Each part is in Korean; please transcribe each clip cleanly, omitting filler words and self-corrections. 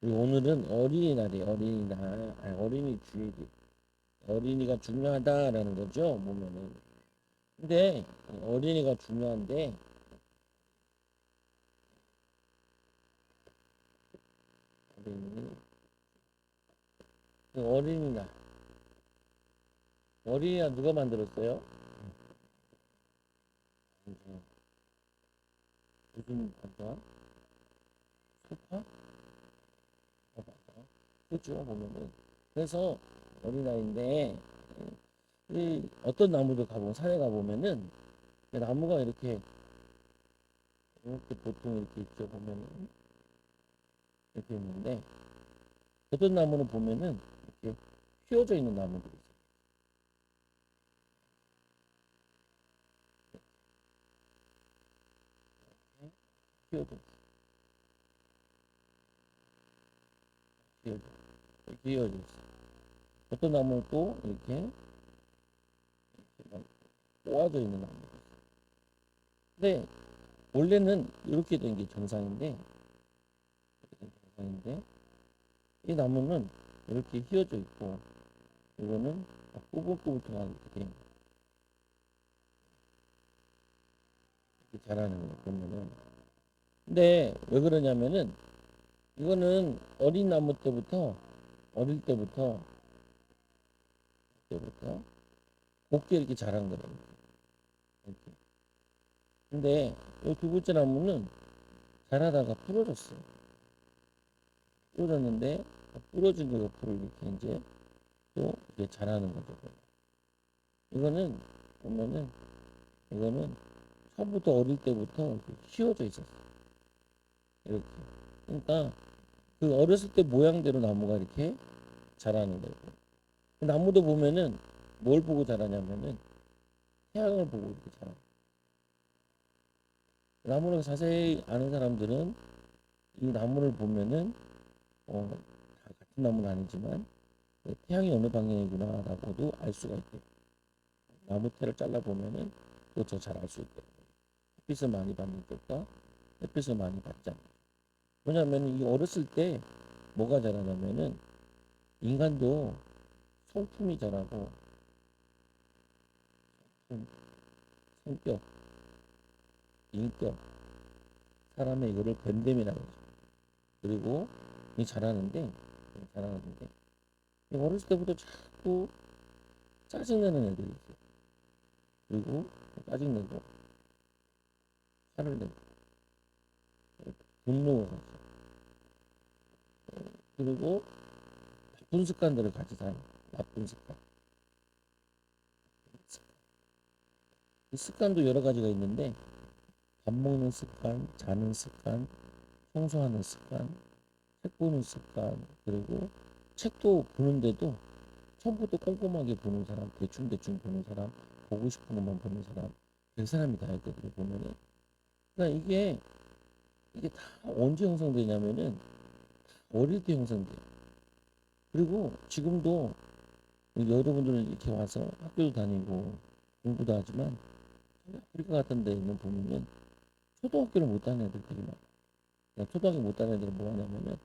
그리고 오늘은 어린이날이에요. 어린이날. 어린이 주일이. 어린이가 중요하다라는 거죠. 보면은. 근데 어린이가 중요한데 어린이 어린이날. 어린이날 누가 만들었어요? 무슨 반자? 소파? 맞아. 그죠 보면은. 그래서 어린아이인데 이 어떤 나무들 가보면 산에 가보면은 나무가 이렇게 보통 이렇게 있죠 보면은 이렇게 있는데 어떤 나무는 보면은 이렇게 휘어져 있는 나무들이 있어요. 휘어져 휘어져 이렇게 휘어져 있어. 어떤 나무는 또 이렇게 막 꼬아져 있는 나무들이 있어요. 근데 원래는 이렇게 된 게 정상인데 이 나무는 이렇게 휘어져 있고 이거는 꾸불꾸불하게 이렇게 자라는 거예요 보면은. 근데 왜 그러냐면은 이거는 어린 나무 때부터 어릴 때부터 곱게 이렇게 자란 거예요. 이렇게. 근데 이 두 번째 나무는 자라다가 부러졌어요. 부러졌는데 부러진 거 옆으로 이렇게 이제 또 이렇게 자라는 거죠. 이거는 보면은 이거는 처음부터 어릴 때부터 휘어져 있었어요. 이렇게. 그러니까 그 어렸을 때 모양대로 나무가 이렇게 자라는 거예요. 나무도 보면은 뭘 보고 자라냐면은 태양을 보고 이렇게 자라요. 나무를 자세히 아는 사람들은 이 나무를 보면은 다 같은 나무는 아니지만 태양이 어느 방향이구나라고도 알 수가 있대요. 나무 태를 잘라 보면은 그것도 잘 알 수 있대요. 햇빛을 많이 받는 쪽과 햇빛을 많이 받지 않는. 왜냐하면 이 어렸을 때 뭐가 자라냐면은 인간도 성품이 자라고 성격, 인격, 사람의 이거를 밴댐이라고 하죠. 그리고 이 자라는데 어렸을 때부터 자꾸 짜증내는 애들이 있어요. 그리고 짜증내고 화를 내고 분노가 가죠. 그리고 나쁜 습관들을 가지 살아요. 나쁜 습관. 이 습관도 여러 가지가 있는데 밥 먹는 습관, 자는 습관, 청소하는 습관, 책 보는 습관, 그리고 책도 보는데도 처음부터 꼼꼼하게 보는 사람, 대충대충 보는 사람, 보고 싶은 것만 보는 사람, 그 사람이 다 있거든요, 보면은. 그러니까 이게 다 언제 형성되냐면은 어릴 때 형성돼요. 그리고 지금도 여러분들은 이렇게 와서 학교도 다니고 공부도 하지만 아프리카 같은 데는 보면은 초등학교를 못 다니는 애들이 많아요. 초등학교 못 다니는 애들은 뭐 하냐면은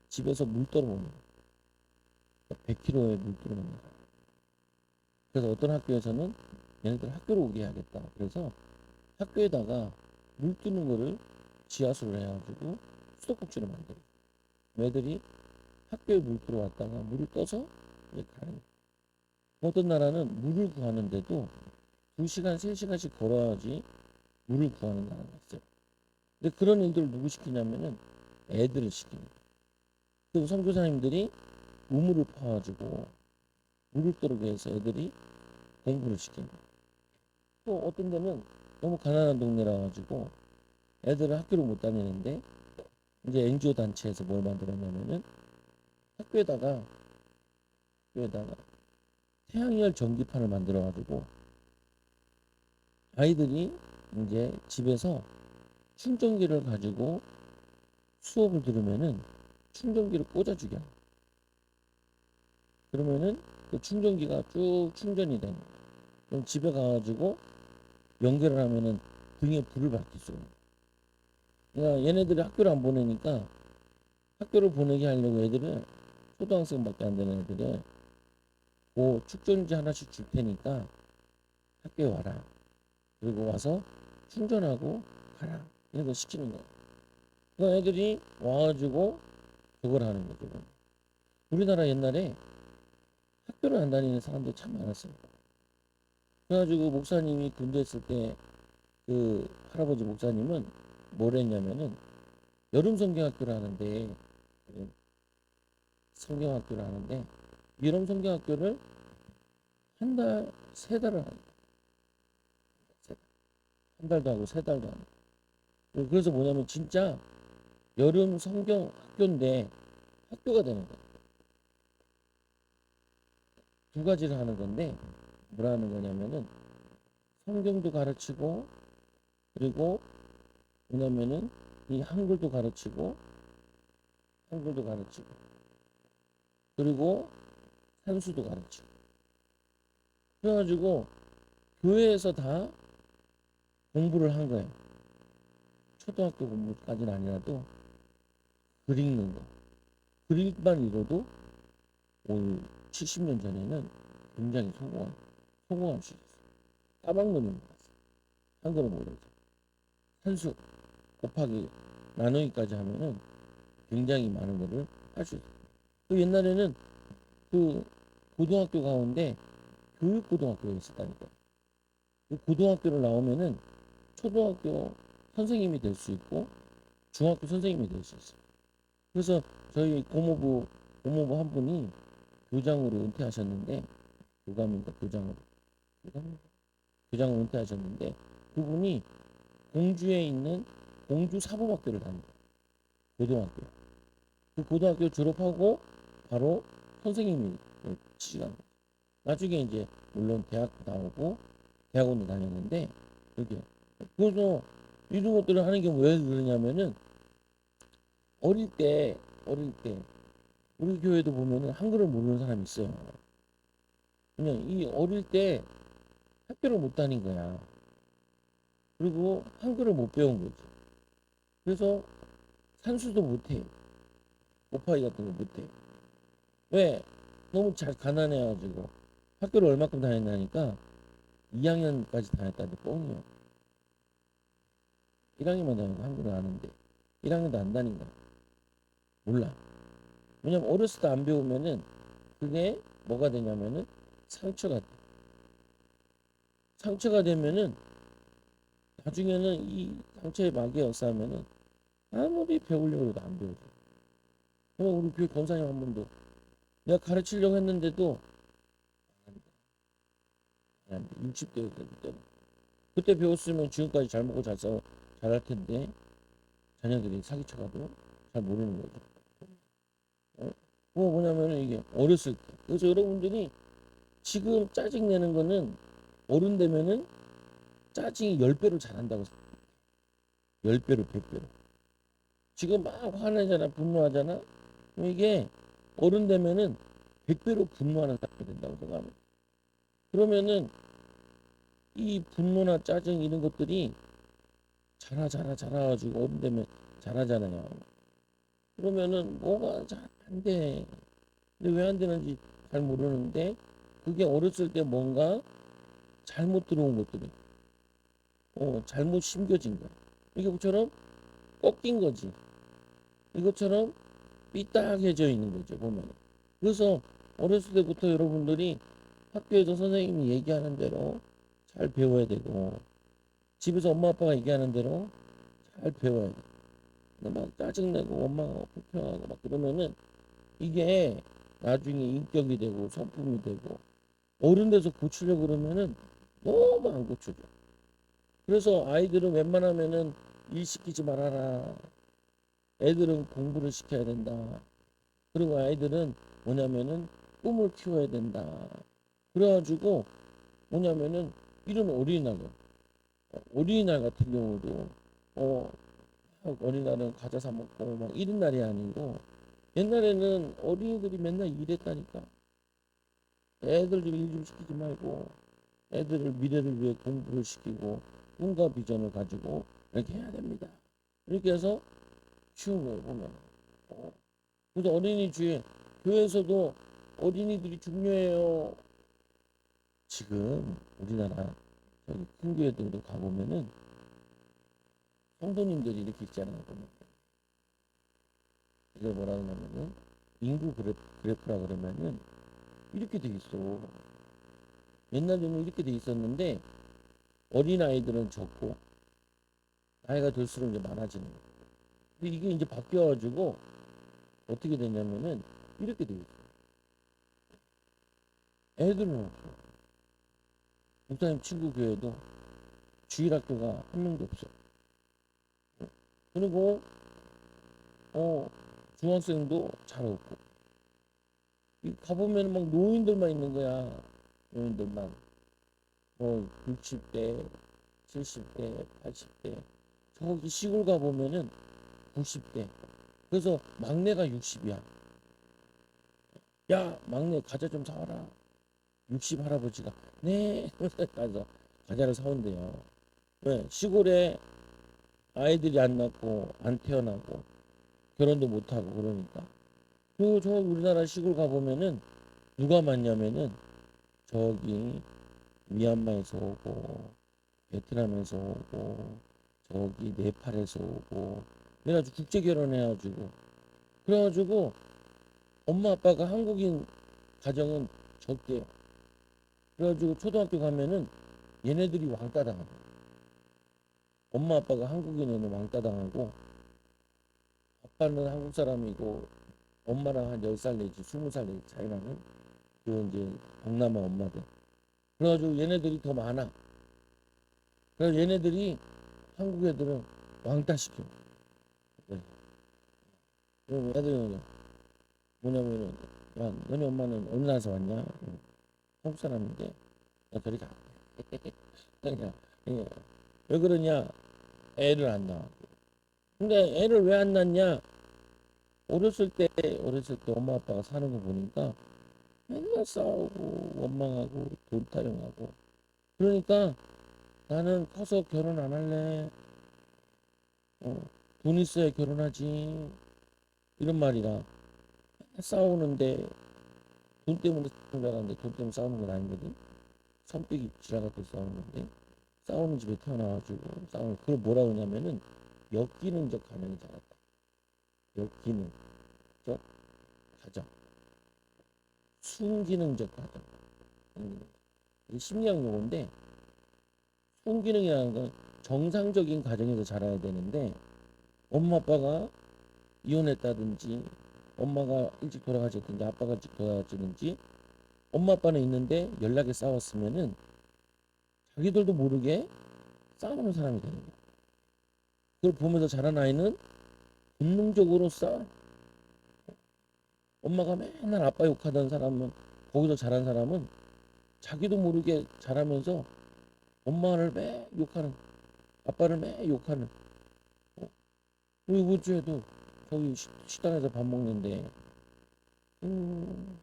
집에서 물 떨어 먹는 거예요. 100kg의 물 떨어 먹는 거예요. 그래서 어떤 학교에서는 얘네들 학교로 오게 해야겠다. 그래서 학교에다가 물 뜨는 거를 지하수를 해가지고 수도꼭지를 만들어요. 애들이 학교에 물 들어왔다가 물을 떠서 이제 가는 거예요. 어떤 나라는 물을 구하는데도 2시간, 3시간씩 걸어야지 물을 구하는 나라가 있어요. 근데 그런 일들을 누구 시키냐면은 애들을 시키는 거예요. 그리고 선교사님들이 우물을 파가지고 물을 떠르게 해서 애들이 공부를 시키는 거예요. 또 어떤 데는 너무 가난한 동네라 가지고 애들을 학교를 못 다니는데 이제 NGO 단체에서 뭘 만들었냐면은 학교에다가 학교에다가 태양열 전기판을 만들어 가지고 아이들이 이제 집에서 충전기를 가지고 수업을 들으면은 충전기를 꽂아주게 합니다. 그러면은 그 충전기가 쭉 충전이 되는 거예요. 그럼 집에 가가지고 연결을 하면은 등에 불을 밝힐 수가 있는 거예요. 그러니까 얘네들이 학교를 안 보내니까 학교를 보내게 하려고 애들은 초등학생밖에 안 되는 애들은 그 축전지 하나씩 줄 테니까 학교에 와라. 그리고 와서 충전하고 가라. 이런 거 시키는 거야. 그 애들이 와가지고 그걸 하는 거죠. 우리나라 옛날에 학교를 안 다니는 사람들이 참 많았어요. 그래가지고 목사님이 군대 있을 때 그 할아버지 목사님은 뭘 했냐면은 여름 성경학교를 하는데 성경학교를 하는데 여름 성경학교를 한 달, 세 달을 하는 거예요. 한 달도 하고 세 달도 하고. 그래서 뭐냐면 진짜 여름 성경 학교인데 학교가 되는 거예요. 두 가지를 하는 건데 뭐라 하는 거냐면은 성경도 가르치고 그리고 뭐냐면은 이 한글도 가르치고 그리고 산수도 가르치고 그래가지고 교회에서 다 공부를 한 거예요. 초등학교 공부까지는 아니라도 글 읽는 거 글만 읽어도 올 70년 전에는 굉장히 성공할 수 있었어요. 까막눈이 몰랐어요. 한글을 모르죠. 산수 곱하기 나누기까지 하면은 굉장히 많은 거를 할 수 있어요. 그 옛날에는 그 고등학교 가운데 교육고등학교가 있었다니까요. 그 고등학교를 나오면은 초등학교 선생님이 될 수 있고 중학교 선생님이 될 수 있어요. 그래서 저희 고모부 한 분이 교장으로 은퇴하셨는데 교감인가 교장으로 은퇴하셨는데 그분이 공주에 있는 공주 사범학교를 다니고 고등학교 그 고등학교 졸업하고 바로 선생님이 취직한 거예요. 나중에 이제 물론 대학도 나오고 대학원도 다녔는데 그게 그래서 이런 것들을 하는 게 왜 그러냐면은 어릴 때 우리 교회도 보면은 한글을 모르는 사람이 있어요. 그냥 이 어릴 때 학교를 못 다닌 거야. 그리고 한글을 못 배운 거지. 그래서 산수도 못해. 곱하기 같은 거 못해. 왜? 너무 잘 가난해가지고 학교를 얼마큼 다녔나니까 2학년까지 다녔다는데 뻥이야. 1학년만 다니고 한글을 아는데 1학년도 안 다닌 거야. 몰라. 왜냐면 어렸을 때 안 배우면은 그게 뭐가 되냐면은 상처가 돼. 상처가 되면은 나중에는 이 상처에 막이 역사하면은 아무리 배우려고 해도 안 배워져. 우리 교회 권사님 한 분도 내가 가르치려고 했는데도 안 돼. 60대였기 때문에. 그때 배웠으면 지금까지 잘 먹고 잘할 텐데 자녀들이 사기쳐가도 잘 모르는 거죠. 어? 그거 뭐냐면 이게 어렸을 때. 그래서 여러분들이 지금 짜증 내는 거는 어른 되면은 짜증이 10배로 잘한다고 10배로 100배로. 지금 막 화내잖아 분노하잖아. 그럼 이게 어른 되면은 100배로 분노하는 사람이 된다고 생각합니다. 그러면은 이 분노나 짜증 이런 것들이 자라가지고 어른 되면 잘하잖아요. 그러면은 뭐가 잘 안 돼. 근데 왜 안 되는지 잘 모르는데 그게 어렸을 때 뭔가 잘못 들어온 것들이 잘못 심겨진 거야. 이것처럼 꺾인 거지. 이것처럼 삐딱해져 있는 거죠 보면. 그래서 어렸을 때부터 여러분들이 학교에서 선생님이 얘기하는 대로 잘 배워야 되고 집에서 엄마 아빠가 얘기하는 대로 잘 배워야 돼. 근데 막 짜증내고 엄마가 불평하고 막 그러면은 이게 나중에 인격이 되고 성품이 되고 어른 돼서 고치려고 그러면은 너무 안 고쳐져. 그래서 아이들은 웬만하면은 일 시키지 말아라. 애들은 공부를 시켜야 된다. 그리고 아이들은 뭐냐면은 꿈을 키워야 된다. 그래가지고 뭐냐면은 이런 어린이날 같은 경우도 어 어린이날은 과자 사 먹고 막 이런 날이 아니고 옛날에는 어린이들이 맨날 일했다니까. 애들 좀 일 좀 시키지 말고 애들을 미래를 위해 공부를 시키고 꿈과 비전을 가지고 이렇게 해야 됩니다. 이렇게 해서 키운 거예요 보면. 그래서 어린이 주일, 교회에서도 어린이들이 중요해요. 지금 우리나라 저기 큰 교회들도 가보면은 성도님들이 이렇게 있잖아요. 보면. 이걸 뭐라 그러냐면은 인구 그래프라 그러면은 이렇게 돼 있어. 옛날에는 이렇게 돼 있었는데 어린 아이들은 적고 나이가 들수록 이제 많아지는 거야. 근데 이게 이제 바뀌어가지고 어떻게 되냐면은 이렇게 돼 있어. 애들은 없어. 목사님 친구 교회도 주일학교가 한 명도 없어. 그리고 중학생도 잘 없고 가보면 막 노인들만 있는 거야. 노인들만. 60대, 70대, 80대. 저기 시골 가보면은 90대. 그래서 막내가 60이야. 야, 막내 과자 좀 사와라. 60 할아버지가 네. 가서 과자를 사온대요. 왜? 시골에 아이들이 안 낳고 안 태어나고 결혼도 못 하고 그러니까. 그리고 저 우리나라 시골 가보면은 누가 많냐면은 저기 미얀마에서 오고 베트남에서 오고 저기 네팔에서 오고 그래가지고 국제 결혼해가지고 그래가지고 엄마 아빠가 한국인 가정은 적대요. 그래가지고 초등학교 가면은 얘네들이 왕따 당하고 엄마 아빠가 한국인에는 왕따 당하고 아빠는 한국 사람이고 엄마랑 한 10살 내지 20살 내지 차이 나는 그 이제 동남아 엄마들. 그래가지고 얘네들이 더 많아. 그래서 얘네들이 한국 애들은 왕따 시켜. 네. 그럼 애들은 뭐냐면은 야 너네 엄마는 어느 나라에서 왔냐? 한국 사람인데 야 저리 가. 그냥 예. 왜 그러냐? 애를 안 낳아. 근데 애를 왜 안 낳냐? 어렸을 때 엄마 아빠가 사는 거 보니까 맨날 싸우고 원망하고 돈 타령하고 그러니까 나는 커서 결혼 안 할래. 어, 돈 있어야 결혼하지. 이런 말이라 맨날 싸우는데 돈 때문에 싸우는 줄 알았는데 돈 때문에 싸우는 건 아니거든. 선삐기 지나가고 싸우는 건데 싸우는 집에 태어나가지고 싸우는 그걸 뭐라 그러냐면은 역기능적 가정이 자랐다. 역기능적 가정, 순기능적 가정. 이게 심리학 용어인데 순기능이라는 건 정상적인 가정에서 자라야 되는데 엄마 아빠가 이혼했다든지 엄마가 일찍 돌아가셨든지 아빠가 일찍 돌아가셨든지 엄마 아빠는 있는데 연락에 싸웠으면은 자기들도 모르게 싸우는 사람이 되는 거야. 그걸 보면서 자란 아이는 본능적으로 싸워. 엄마가 맨날 아빠 욕하던 사람은 거기서 자란 사람은 자기도 모르게 자라면서 엄마를 매 욕하는 아빠를 매 욕하는 우리 이번 주에도 저기 식당에서 밥 먹는데 음,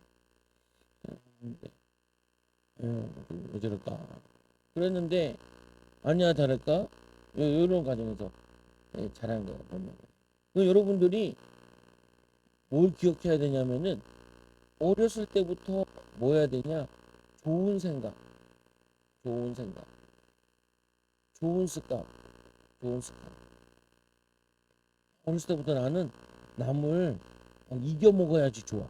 근데, 왜 저럴까 그랬는데 아니야 다를까 이런 과정에서 자란 거야 보면 여러분들이 뭘 기억해야 되냐면은 어렸을 때부터 뭐 해야 되냐 좋은 생각 좋은 생각 좋은 습관 좋은 습관 어렸을 때부터 나는 남을 이겨 먹어야지 좋아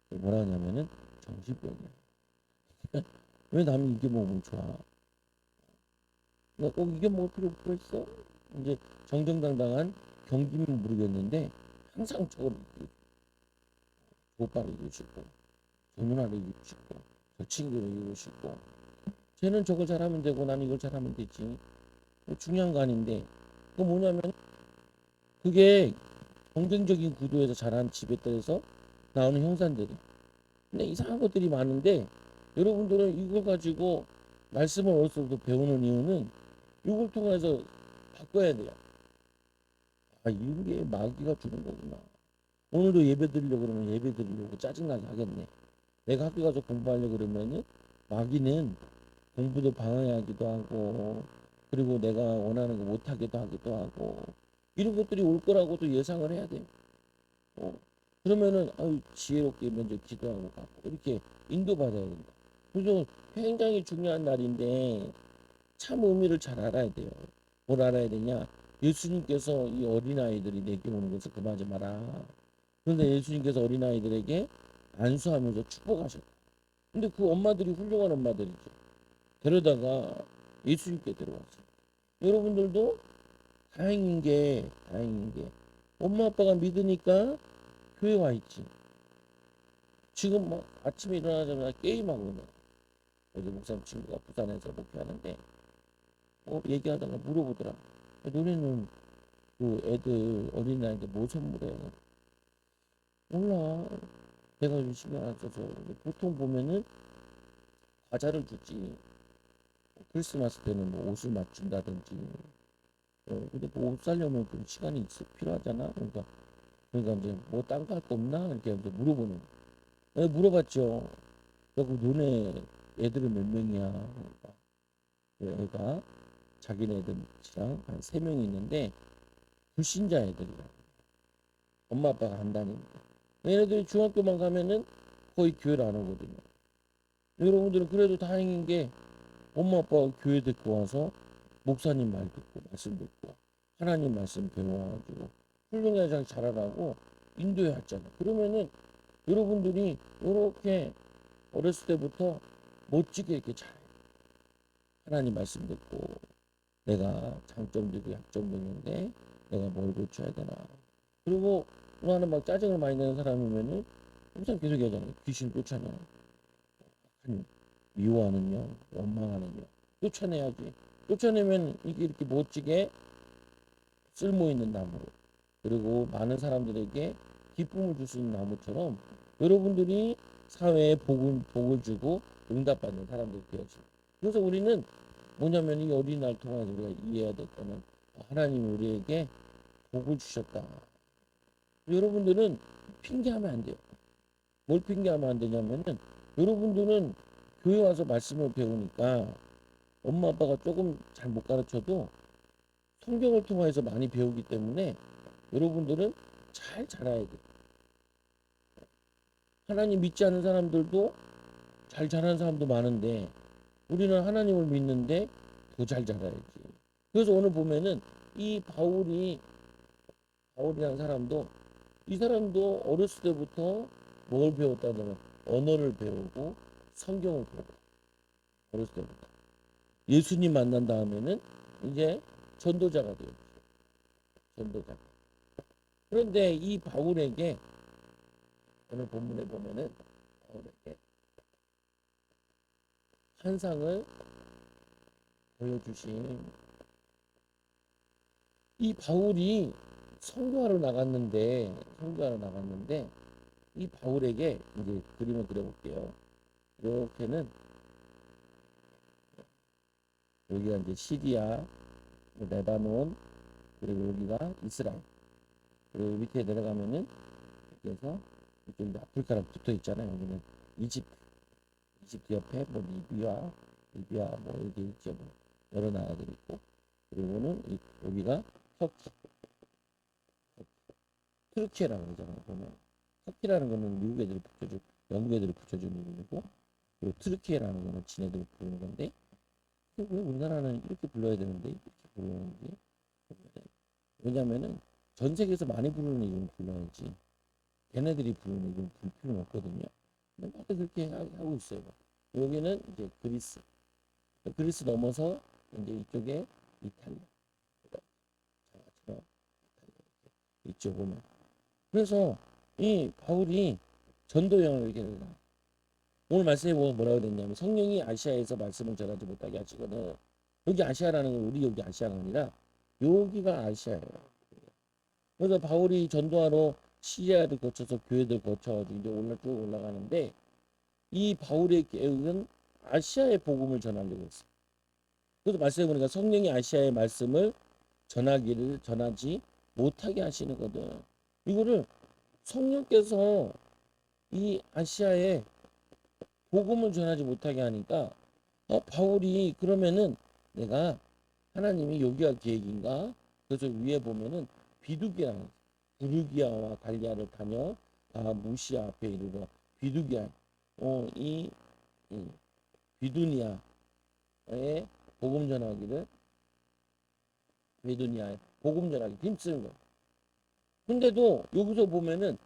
뭐라 하냐면은 정신병이야 왜 남이 이겨 먹으면 좋아 내가 꼭 이겨 먹을 필요가 있어 이제 정정당당한 경기면 모르겠는데 항상 저걸 저 오빠를 이기고 싶고 저 누나를 이기고 싶고 저 친구를 이기고 싶고 쟤는 저걸 잘하면 되고 나는 이걸 잘하면 되지 중요한 거 아닌데 그 뭐냐면 그게 경쟁적인 구도에서 자란 집에 따라서 나오는 형산들이 근데 이상한 것들이 많은데 여러분들은 이걸 가지고 말씀을 어렸을 때부터 배우는 이유는 이걸 통해서 바꿔야 돼요. 아 이게 마귀가 주는 거구나. 오늘도 예배 드리려고 그러면 예배 드리려고 짜증나게 하겠네. 내가 학교 가서 공부하려고 그러면은 마귀는 공부도 방해하기도 하고 그리고 내가 원하는 거 못하기도 하기도 하고 이런 것들이 올 거라고도 예상을 해야 돼요. 어. 그러면은 아유 지혜롭게 먼저 기도하고 가고 이렇게 인도받아야 된다. 그래서 굉장히 중요한 날인데 참 의미를 잘 알아야 돼요. 뭘 알아야 되냐? 예수님께서 이 어린아이들이 내게 오는 것을 금하지 마라. 그런데 예수님께서 어린아이들에게 안수하면서 축복하셨다. 근데 그 엄마들이 훌륭한 엄마들이죠. 데려다가 예수님께 데려왔어요. 여러분들도 다행인 게 엄마 아빠가 믿으니까 교회 와 있지. 지금 막 아침에 일어나자마자 게임하고 있네. 어제 목사님 친구가 부산에서 목회하는데 얘기하다가 물어보더라. 너네는 그 애들 어린아이들 뭐 선물해? 몰라. 내가 요즘 신경 안 써서. 보통 보면은 과자를 주지. 크리스마스 때는 뭐 옷을 맞춘다든지. 근데 그 옷 사려면 좀 시간이 필요하잖아. 그러니까 이제 뭐 딴 거 할 거 없나? 이렇게 이제 물어보는. 물어봤죠. 그리고 너네 애들은 몇 명이야? 그러니까 애가 자기네들이랑 한 3명이 있는데 불신자 애들이야. 엄마 아빠가 안 다니니까. 얘네들이 중학교만 가면은 거의 교회를 안 오거든요. 여러분들은 그래도 다행인 게 엄마 아빠가 교회 데리고 와서 목사님 말 듣고 말씀 듣고 하나님 말씀 배워가지고 훌륭하게 잘 자라라고 인도해 왔잖아. 그러면은 여러분들이 이렇게 어렸을 때부터 멋지게 이렇게 잘 하나님 말씀 듣고 내가 장점도 있고 약점도 있는데 내가 뭘 고쳐야 되나. 그리고 나는 막 짜증을 많이 내는 사람이면은 항상 계속 얘기하잖아요. 귀신 쫓아내. 미워하는 영, 원망하는 영. 쫓아내야지. 쫓아내면 이게 이렇게 멋지게 쓸모있는 나무로 그리고 많은 사람들에게 기쁨을 줄 수 있는 나무처럼 여러분들이 사회에 복을 주고 응답받는 사람들이 되어집니다. 그래서 우리는 뭐냐면 이 어린이날 통해서 우리가 이해해야 될 거는 하나님이 우리에게 복을 주셨다. 여러분들은 핑계하면 안 돼요. 뭘 핑계하면 안 되냐면은 여러분들은 교회 와서 말씀을 배우니까 엄마 아빠가 조금 잘 못 가르쳐도 성경을 통해서 많이 배우기 때문에 여러분들은 잘 자라야 돼요. 하나님 믿지 않는 사람들도 잘 자라는 사람도 많은데 우리는 하나님을 믿는데 더 잘 자라야지. 그래서 오늘 보면은 이 바울이라는 사람도 이 사람도 어렸을 때부터 뭘 배웠다면 언어를 배우고 성경을 배우고 어렸을 때부터 예수님 만난 다음에는 이제 전도자가 되었죠. 전도자. 그런데 이 바울에게 오늘 본문에 보면은 바울에게 환상을 보여주신 이 바울이 선교하러 나갔는데 이 바울에게 이제 그림을 그려볼게요. 이렇게는 여기가 이제 시리아, 레바논, 그리고 여기가 이스라엘. 그리고 밑에 내려가면은 이렇게 해서 이쪽 아프리카랑 붙어 있잖아요. 여기는 이집트 옆에 뭐 리비아 뭐 여기 있죠. 뭐 여러 나라들이 있고 그리고는 여기가 터키, 트루키에라고 그러잖아요. 보면 터키라는 거는 미국 애들이 붙여준 영국 애들이 붙여준 이름이고 그리고 트루키에라는 거는 지네들이 부르는 건데 왜 우리나라는 이렇게 불러야 되는데 이렇게 부르는지 왜냐면은 전 세계에서 많이 부르는 이름 불러야지 걔네들이 부르는 이름 부를 필요는 없거든요. 근데 다들 그렇게 하고 있어요. 여기는 이제 그리스 넘어서 이제 이쪽에 이탈리아 이쪽 보면 그래서 이 바울이 전도여행을 이렇게 해요. 오늘 말씀에 보면 뭐라고 됐냐면 성령이 아시아에서 말씀을 전하지 못하게 하시거든. 여기 아시아라는 건 우리 여기 아시아가 아니라 여기가 아시아예요. 그래서 바울이 전도하러 시리아를 거쳐서 교회들 거쳐가지고 이제 쭉 올라가는데 이 바울의 계획은 아시아의 복음을 전하려고 했어요. 그래서 말씀해 보니까 성령이 아시아의 말씀을 전하지 못하게 하시는 거든. 이거를 성령께서 이 아시아에 복음을 전하지 못하게 하니까 바울이 그러면은 내가 하나님이 여기가 계획인가? 그래서 위에 보면은 비두기랑 부르기아와 갈리아를 다녀 다 무시아 앞에 이르러 비두기야 이 비두니아에 복음 전하기를 비두니아에 복음 전하기 힘쓰는 거. 근데도 여기서 보면은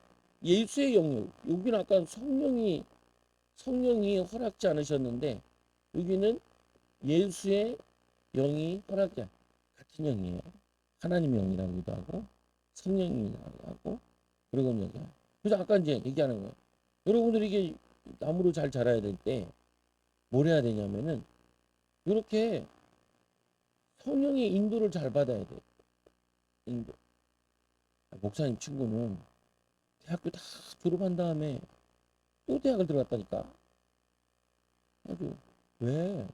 예수의 영역 여기는 아까 성령이 허락지 않으셨는데 여기는 예수의 영이 허락자 같은 영이에요. 하나님의 영이라고도 하고 성령이라고 하고 그리고 여기 그래서 아까 이제 얘기하는 거예요. 여러분들이 이게 나무로 잘 자라야 될 때 뭘 해야 되냐면은 이렇게 성령의 인도를 잘 받아야 돼. 인도. 목사님 친구는 대학교 다 졸업한 다음에 또 대학을 들어갔다니까. 아주 왜?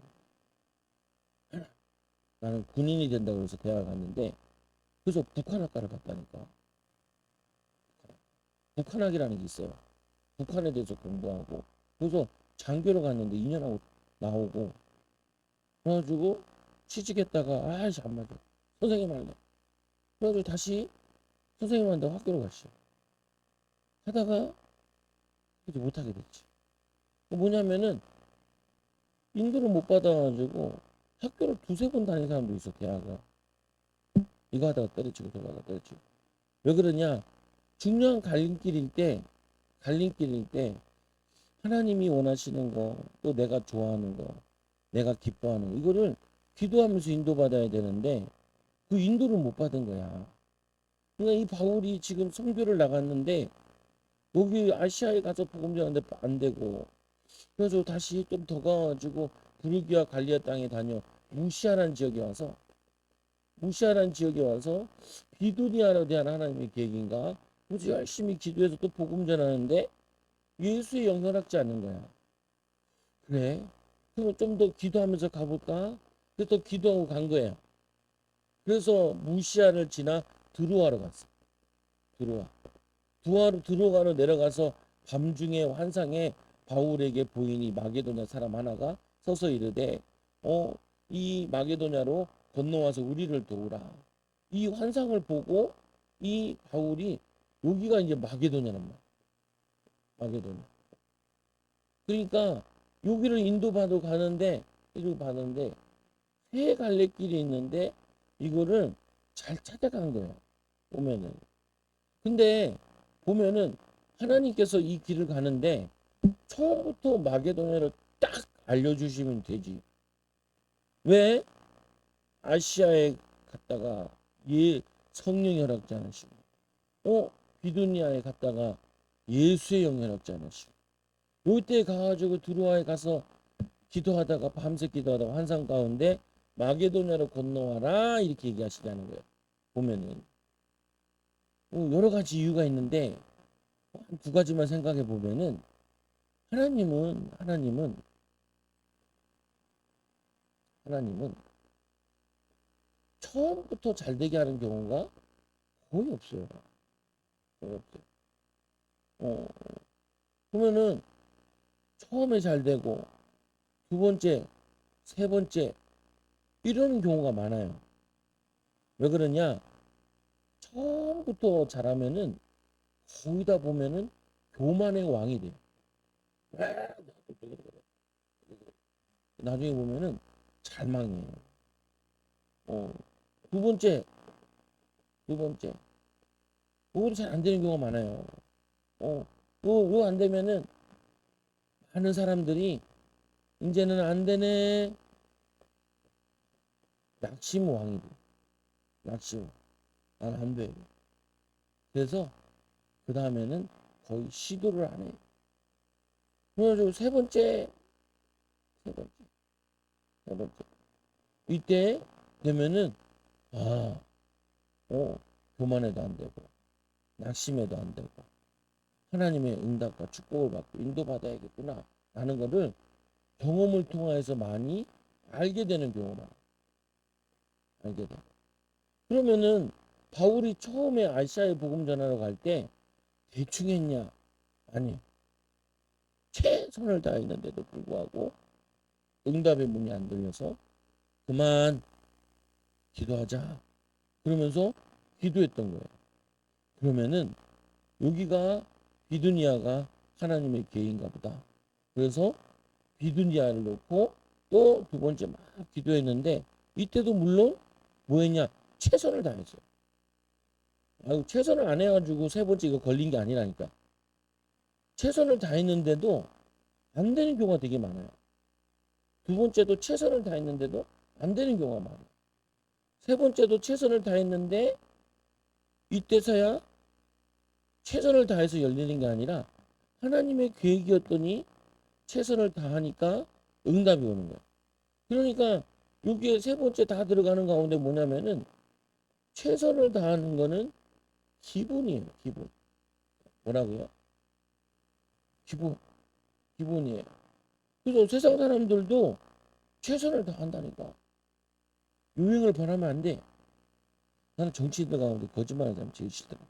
나는 군인이 된다고 해서 대학 갔는데 그래서 북한학과를 갔다니까. 북한학이라는 게 있어요. 북한에 대해서 공부하고 그래서 장교로 갔는데 2년 하고 나오고 그래가지고 취직했다가 아이씨 안 맞아 선생님 할래 그래가지고 다시 선생님한테 학교로 갔어 하다가 이제 못하게 됐지 뭐냐면은 인도를 못 받아가지고 학교를 두세 번 다닌 사람도 있어 대학을 이거 하다가 때려치고 저거 하다가 때려치고 왜 그러냐 중요한 갈림길일 때 하나님이 원하시는 거 또 내가 좋아하는 거 내가 기뻐하는 거 이거를 기도하면서 인도받아야 되는데 그 인도를 못 받은 거야. 그러니까 이 바울이 지금 선교를 나갔는데 여기 아시아에 가서 복음 전하는데 안 되고 그래서 다시 좀 더 가가지고 부르기아 갈리아 땅에 다녀 무시아라는 지역에 와서 비두니아로 대한 하나님의 계획인가 그래서 열심히 기도해서 또 복음 전하는데 예수의 영향받지 않는 거야. 그래? 그럼 좀 더 기도하면서 가볼까? 그래서 또 기도하고 간 거예요. 그래서 무시아를 지나 드로아로 갔어. 드로아. 드로아로 내려가서 밤중에 환상에 바울에게 보이니 마게도냐 사람 하나가 서서 이르되 이 마게도냐로 건너와서 우리를 도우라. 이 환상을 보고 이 바울이 여기가 이제 마게도냐란 말이야. 마게도냐. 그러니까 여기를 인도받아 가는데 이리로 가는데 세 갈래길이 있는데 이거를 잘 찾아간 거예요. 보면은. 근데 보면은 하나님께서 이 길을 가는데 처음부터 마게도냐를 딱 알려주시면 되지. 왜 아시아에 갔다가 성령 허락지 않으시고 비두니아에 갔다가 예수의 영 허락지 않으시고 요때 가가지고 드로아에 가서 기도하다가 밤새 기도하다가 환상 가운데 마게도냐로 건너와라 이렇게 얘기하시자는 거예요. 보면은 여러 가지 이유가 있는데 한 두 가지만 생각해 보면은 하나님은 처음부터 잘 되게 하는 경우가 거의 없어요. 거의 없어요. 어, 보면은 처음에 잘 되고 두 번째, 세 번째 이러는 경우가 많아요. 왜 그러냐? 처음부터 잘하면은 거의 다 보면은 교만의 왕이 돼요. 나중에 보면은 잘 망해요. 어, 두 번째, 두 번째, 그거도 잘 안 되는 경우가 많아요. 그거 안 되면은 많은 사람들이 이제는 안 되네. 낙심 왕이 돼. 낙심. 난 안 돼. 그래서 그 다음에는 거의 시도를 안 해. 그래가지고 세 번째, 세 번째. 이때 되면은 아, 교만해도 안 되고 낙심해도 안 되고 하나님의 응답과 축복을 받고 인도받아야겠구나 라는 거를 경험을 통해서 많이 알게 되는 경우가 알게 돼. 그러면은 바울이 처음에 아시아에 복음 전하러 갈 때 대충 했냐? 아니, 최선을 다했는데도 불구하고 응답의 문이 안 들려서 그만 기도하자. 그러면서 기도했던 거예요. 그러면은 여기가 비두니아가 하나님의 계획인가 보다. 그래서 비두니아를 놓고 또 두 번째 막 기도했는데 이때도 물론 뭐 했냐? 최선을 다했어요. 아유, 최선을 안 해가지고 세 번째 이거 걸린 게 아니라니까. 최선을 다했는데도 안 되는 경우가 되게 많아요. 두 번째도 최선을 다했는데도 안 되는 경우가 많아요. 세 번째도 최선을 다했는데 이때서야 최선을 다해서 열리는 게 아니라 하나님의 계획이었더니 최선을 다하니까 응답이 오는 거예요. 그러니까 여기에 세 번째 다 들어가는 가운데 뭐냐면은 최선을 다하는 거는 기본이에요. 기본. 뭐라고요? 기본. 기본이에요. 그래서 세상 사람들도 최선을 다한다니까. 유행을 바라면 안 돼. 나는 정치인들 가운데 거짓말하는 사람 제일 싫더라.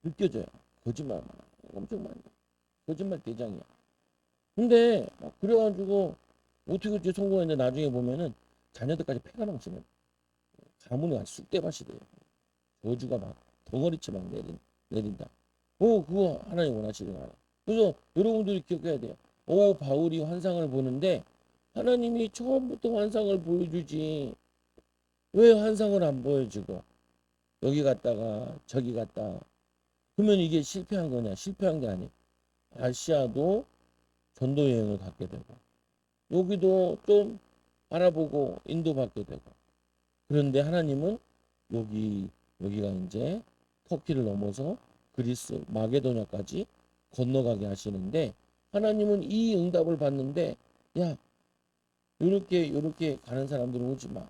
느껴져요. 거짓말 엄청 많이. 거짓말 대장이야. 근데 막 그래가지고 어떻게 성공했는데 나중에 보면은 자녀들까지 패가 넘치는 가문이 아주 쑥대밭이 돼요. 저주가 막 덩어리치 막 내린다. 그거 하나님 원하시는 거야. 그래서 여러분들이 기억해야 돼요. 바울이 환상을 보는데 하나님이 처음부터 환상을 보여주지 왜 환상을 안 보여주고 여기 갔다가 저기 갔다 그러면 이게 실패한 거냐? 실패한 게 아니에요. 아시아도 전도 여행을 갖게 되고 여기도 좀 알아보고 인도받게 되고 그런데 하나님은 여기가 이제 터키를 넘어서 그리스 마게도냐까지 건너가게 하시는데 하나님은 이 응답을 받는데 야 요렇게 가는 사람들은 오지 마.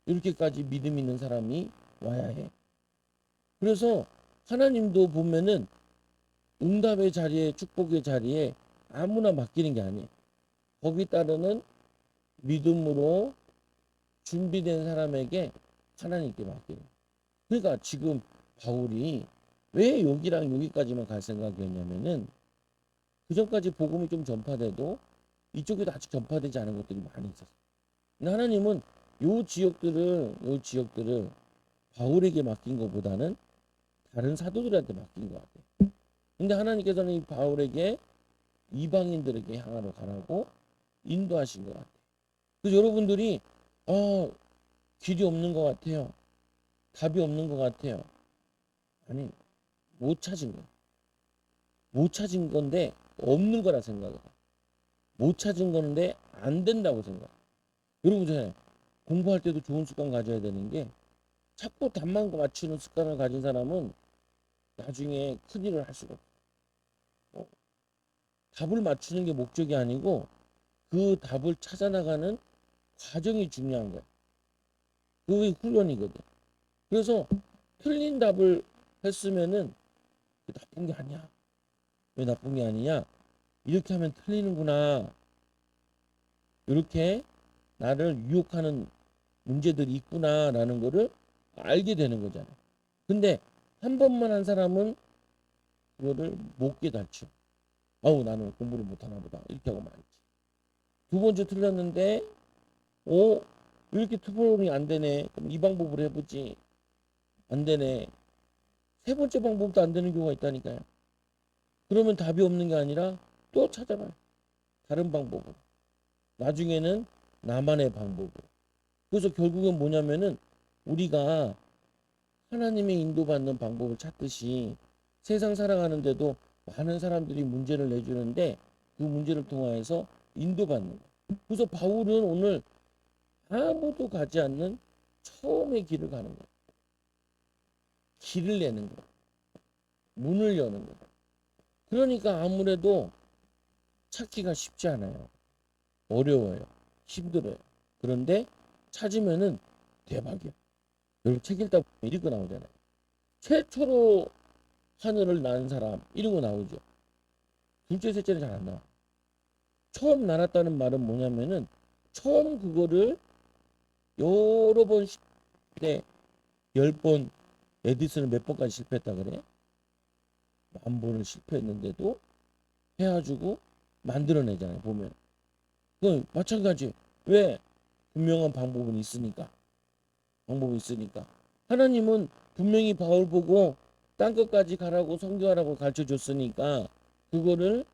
이렇게까지 믿음 있는 사람이 와야 해. 그래서 하나님도 보면은 응답의 자리에 축복의 자리에 아무나 맡기는 게 아니에요. 거기 따르는 믿음으로 준비된 사람에게 하나님께 맡기는. 그러니까 지금 바울이 왜 여기랑 여기까지만 갈 생각이었냐면은 그 전까지 복음이 좀 전파돼도 이쪽에도 아직 전파되지 않은 것들이 많이 있었어요. 근데 하나님은 요 지역들을 바울에게 맡긴 것보다는 다른 사도들한테 맡긴 것 같아요. 근데 하나님께서는 이 바울에게 이방인들에게 향하러 가라고 인도하신 것 같아요. 그래서 여러분들이 길이 없는 것 같아요. 답이 없는 것 같아요. 아니, 못 찾은 거예요. 못 찾은 건데 없는 거라 생각해요. 못 찾은 건데 안 된다고 생각해요. 여러분 저 공부할 때도 좋은 습관 가져야 되는 게 자꾸 답만 맞추는 습관을 가진 사람은 나중에 큰일을 할 수가 없어요. 답을 맞추는 게 목적이 아니고 그 답을 찾아나가는 과정이 중요한 거예요. 그게 훈련이거든. 그래서 틀린 답을 했으면은 나쁜 게 아니야. 왜 나쁜 게 아니냐? 이렇게 하면 틀리는구나. 이렇게 나를 유혹하는 문제들이 있구나라는 거를 알게 되는 거잖아요. 근데 한 번만 한 사람은 그거를 못 깨닫죠. 나는 공부를 못하나 보다. 이렇게 하고 말지. 두 번째 틀렸는데, 왜 이렇게 투표론이 안 되네. 그럼 이 방법으로 해보지. 안 되네. 세 번째 방법도 안 되는 경우가 있다니까요. 그러면 답이 없는 게 아니라 또 찾아봐요. 다른 방법으로. 나중에는 나만의 방법으로. 그래서 결국은 뭐냐면은 우리가 하나님의 인도받는 방법을 찾듯이 세상 살아가는데도 많은 사람들이 문제를 내주는데 그 문제를 통하여서 인도받는 거예요. 그래서 바울은 오늘 아무도 가지 않는 처음의 길을 가는 거예요. 길을 내는 거예요. 문을 여는 거예요. 그러니까 아무래도 찾기가 쉽지 않아요. 어려워요. 힘들어요. 그런데 찾으면은 대박이야. 여러분 책 읽다 보면 이런 거 나오잖아요. 최초로 하늘을 난 사람 이런 거 나오죠. 둘째 셋째는 잘 안 나와. 처음 날았다는 말은 뭐냐면은 처음 그거를 여러 번 때 10번 에디슨은 몇 번까지 실패했다 그래? 10,000번을 실패했는데도 해가지고 만들어내잖아요. 보면 그 마찬가지. 왜? 분명한 방법은 있으니까. 방법이 있으니까. 하나님은 분명히 바울 보고 땅끝까지 가라고 선교하라고 가르쳐 줬으니까 그거를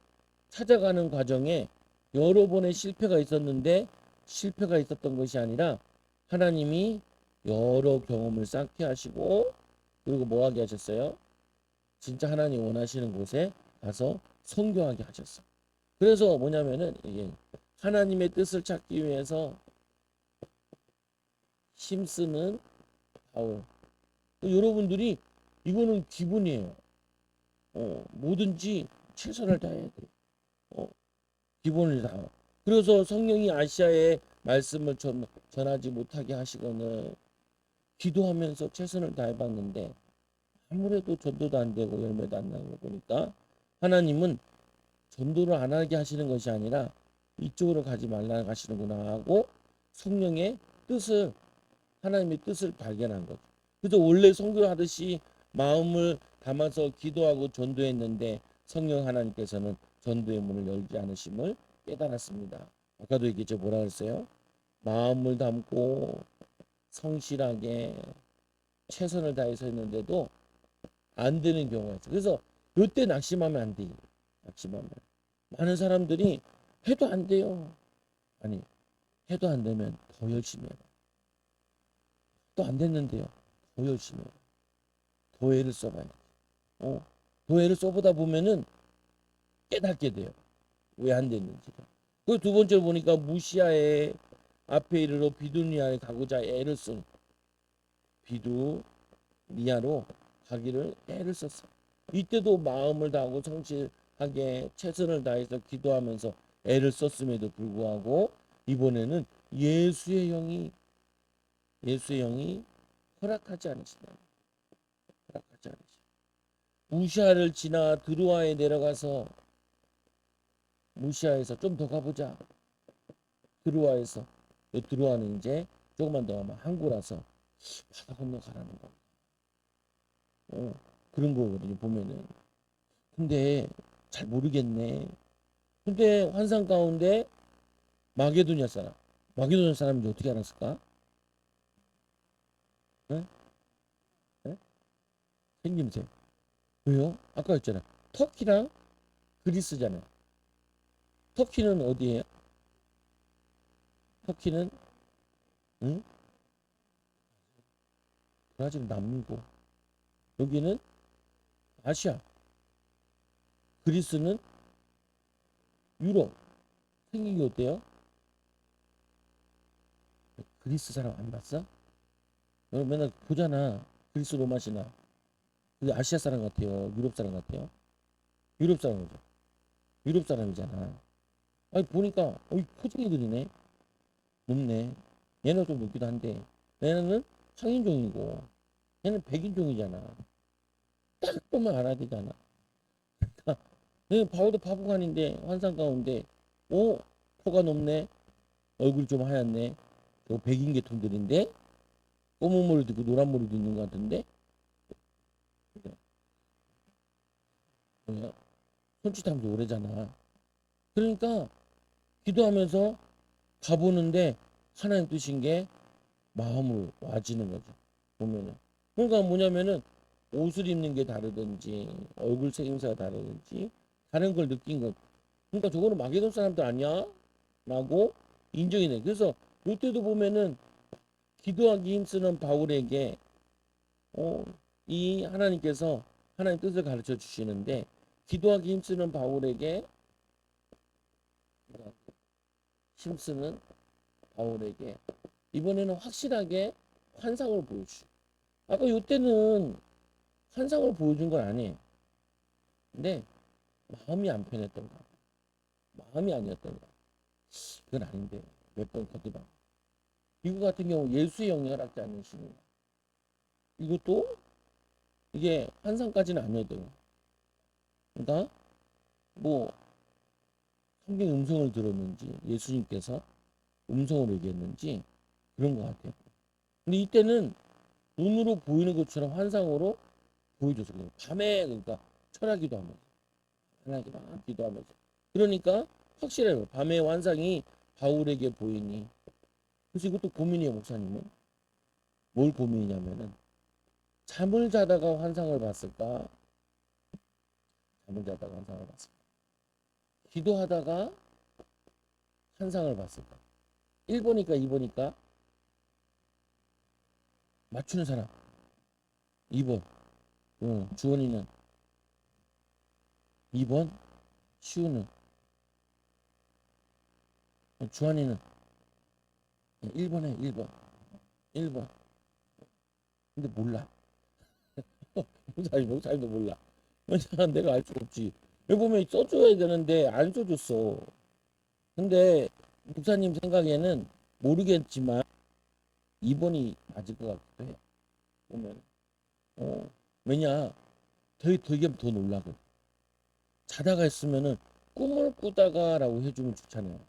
찾아가는 과정에 여러 번의 실패가 있었는데 실패가 있었던 것이 아니라 하나님이 여러 경험을 쌓게 하시고 그리고 뭐 하게 하셨어요? 진짜 하나님 원하시는 곳에 가서 선교하게 하셨어. 그래서 뭐냐면은 이게 하나님의 뜻을 찾기 위해서 힘쓰는 바울. 여러분들이 이거는 기본이에요. 뭐든지 최선을 다해야 돼. 기본을 다. 그래서 성령이 아시아에 말씀을 전하지 못하게 하시거늘 기도하면서 최선을 다해봤는데 아무래도 전도도 안 되고 열매도 안 나는 거 보니까 하나님은 전도를 안 하게 하시는 것이 아니라 이쪽으로 가지 말라 하시는구나 하고 성령의 뜻을 하나님의 뜻을 발견한 거죠. 그래서 원래 선교하듯이 마음을 담아서 기도하고 전도했는데 성령 하나님께서는 전도의 문을 열지 않으심을 깨달았습니다. 아까도 얘기했죠. 뭐라 그랬어요? 마음을 담고 성실하게 최선을 다해서 했는데도 안 되는 경우가 있어요. 그래서 이때 낙심하면 안 돼요. 낙심하면. 많은 사람들이 해도 안 돼요. 아니, 해도 안 되면 더 열심히 해요. 또 안 됐는데요. 더 열심히 해요. 더 애를 써봐야 돼. 더 애를 써보다 보면은 깨닫게 돼요. 왜 안 됐는지. 그 두 번째로 보니까 무시아의 앞에 이르러 비두니아에 가고자 애를 쓴 비두니아로 가기를 애를 썼어. 이때도 마음을 다하고 성실하게 최선을 다해서 기도하면서 애를 썼음에도 불구하고 이번에는 예수의 영이 허락하지 않으시다. 허락하지 않으시다. 무시아를 지나 드루아에 내려가서 무시아에서 좀 더 가보자. 드루아에서 드루아는 이제 조금만 더 아마 항구라서 바다 건너 가라는 거. 그런 거거든요 보면은. 근데 잘 모르겠네. 근데 환상 가운데 마게도냐 사람인지 어떻게 알았을까? 네? 네? 생김새. 왜요? 아까 했잖아. 터키랑 그리스잖아요. 터키는 어디예요? 터키는 응? 브라질 남미고 여기는 아시아. 그리스는 유럽. 생긴 게 어때요? 그리스 사람 안 봤어? 너 맨날 보잖아. 그리스 로마 신화. 그게 아시아 사람 같아요. 유럽 사람 같아요. 유럽 사람이죠. 유럽 사람이잖아. 아니 보니까 포쟁이들이네. 높네. 얘는 좀 높기도 한데 얘는 상인종이고 얘는 백인종이잖아. 딱 보면 알아야 되잖아. 얘는 바보도 바보가 아닌데 환상 가운데 코가 높네. 얼굴이 좀 하얗네. 또 백인 계통들인데 검은 머리도 있고 노란 머리도 있는 것 같은데 뭐야? 손짓하면서 오래잖아. 그러니까 기도하면서 가보는데 하나님 뜻인 게 마음으로 와지는 거죠. 보면은. 그러니까 뭐냐면은 옷을 입는 게 다르든지 얼굴 생김새가 다르든지 다른 걸 느낀 것. 그러니까 저거는 마게돈 사람들 아니야? 라고 인정이 돼. 그래서 이때도 보면은 기도하기 힘쓰는 바울에게 이 하나님께서 하나님 뜻을 가르쳐 주시는데 기도하기 힘쓰는 바울에게 힘쓰는 바울에게 이번에는 확실하게 환상을 보여주죠. 아까 이때는 환상을 보여준 건 아니에요. 근데 마음이 안 편했던 거. 마음이 아니었던 거. 그건 아닌데 몇 번 거듭하 이거 같은 경우 예수의 영이 허락지 않으시는 거. 이것도 이게 환상까지는 아니었던 거. 그러니까 뭐 성경 음성을 들었는지 예수님께서 음성으로 얘기했는지 그런 것 같아요. 근데 이때는 눈으로 보이는 것처럼 환상으로 보여줘서 그래요. 밤에 그러니까 철학기도 하면서 하나님께 막 기도하면서 그러니까 확실해요. 밤의 환상이 바울에게 보이니 그래서 이것도 고민이에요. 목사님은 뭘 고민이냐면은 잠을 자다가 환상을 봤을까? 잠을 자다가 환상을 봤을까? 기도하다가 환상을 봤을까? 1번이니까 2번이니까 맞추는 사람 2번. 주원이는 2번, 시우는, 주한이는 1번에 1번. 1번. 근데 몰라. 목사님도 몰라. 왜냐 내가 알 수 없지. 여기 보면 써줘야 되는데 안 써줬어. 근데 목사님 생각에는 모르겠지만 2번이 맞을 것 같기도 해. 보면. 왜냐 되게 더 놀라고. 자다가 했으면은 꿈을 꾸다가라고 해주면 좋잖아요.